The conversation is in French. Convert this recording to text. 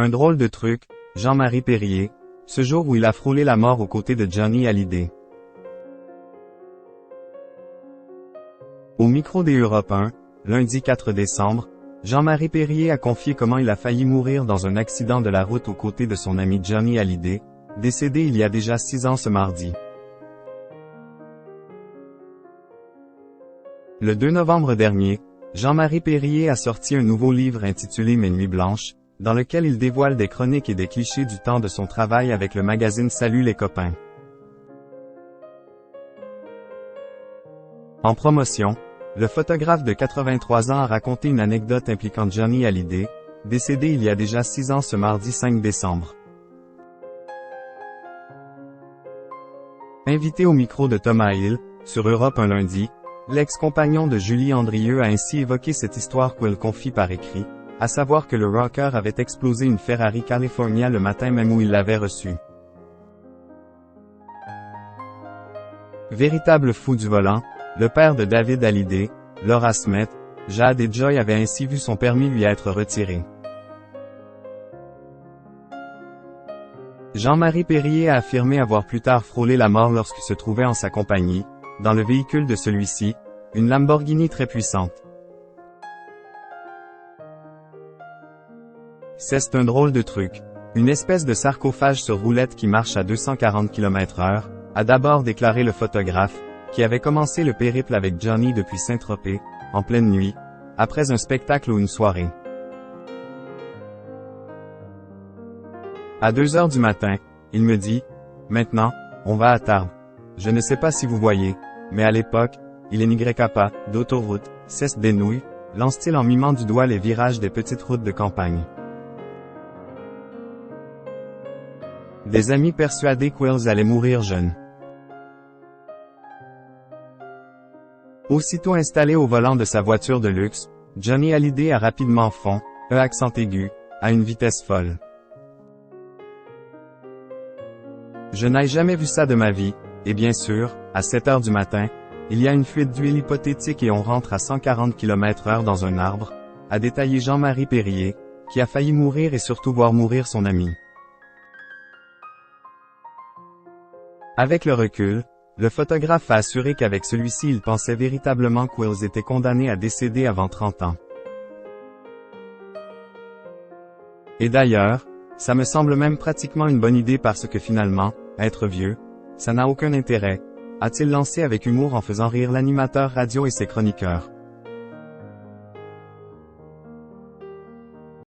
Un drôle de truc, Jean-Marie Perrier, ce jour où il a frôlé la mort aux côtés de Johnny Hallyday. Au micro des Europe 1, lundi 4 décembre, Jean-Marie Perrier a confié comment il a failli mourir dans un accident de la route aux côtés de son ami Johnny Hallyday, décédé il y a déjà 6 ans ce mardi. Le 2 novembre dernier, Jean-Marie Perrier a sorti un nouveau livre intitulé Mes Nuits Blanches, dans lequel il dévoile des chroniques et des clichés du temps de son travail avec le magazine Salut les copains. En promotion, le photographe de 83 ans a raconté une anecdote impliquant Johnny Hallyday, décédé il y a déjà 6 ans ce mardi 5 décembre. Invité au micro de Thomas Hill, sur Europe un lundi, l'ex-compagnon de Julie Andrieux a ainsi évoqué cette histoire qu'elle confie par écrit, à savoir que le rocker avait explosé une Ferrari California le matin même où il l'avait reçue. Véritable fou du volant, le père de David Hallyday, Laura Smith, Jade et Joy avaient ainsi vu son permis lui être retiré. Jean-Marie Perrier a affirmé avoir plus tard frôlé la mort lorsqu'il se trouvait en sa compagnie, dans le véhicule de celui-ci, une Lamborghini très puissante. C'est un drôle de truc. Une espèce de sarcophage sur roulette qui marche à 240 km/h, a d'abord déclaré le photographe, qui avait commencé le périple avec Johnny depuis Saint-Tropez, en pleine nuit, après un spectacle ou une soirée. À 2 heures du matin, il me dit, « Maintenant, on va à Tarbes. Je ne sais pas si vous voyez, mais à l'époque, il NYPA, d'autoroute, cesse des nouilles, lance-t-il en mimant du doigt les virages des petites routes de campagne. » Des amis persuadés qu'Wills allait mourir jeune. Aussitôt installé au volant de sa voiture de luxe, Johnny Hallyday a rapidement fond, accent aigu, à une vitesse folle. Je n'ai jamais vu ça de ma vie, et bien sûr, à 7 heures du matin, il y a une fuite d'huile hypothétique et on rentre à 140 km/h dans un arbre, a détaillé Jean-Marie Perrier, qui a failli mourir et surtout voir mourir son ami. Avec le recul, le photographe a assuré qu'avec celui-ci il pensait véritablement qu'Wills était condamné à décéder avant 30 ans. Et d'ailleurs, ça me semble même pratiquement une bonne idée parce que finalement, être vieux, ça n'a aucun intérêt, a-t-il lancé avec humour en faisant rire l'animateur radio et ses chroniqueurs.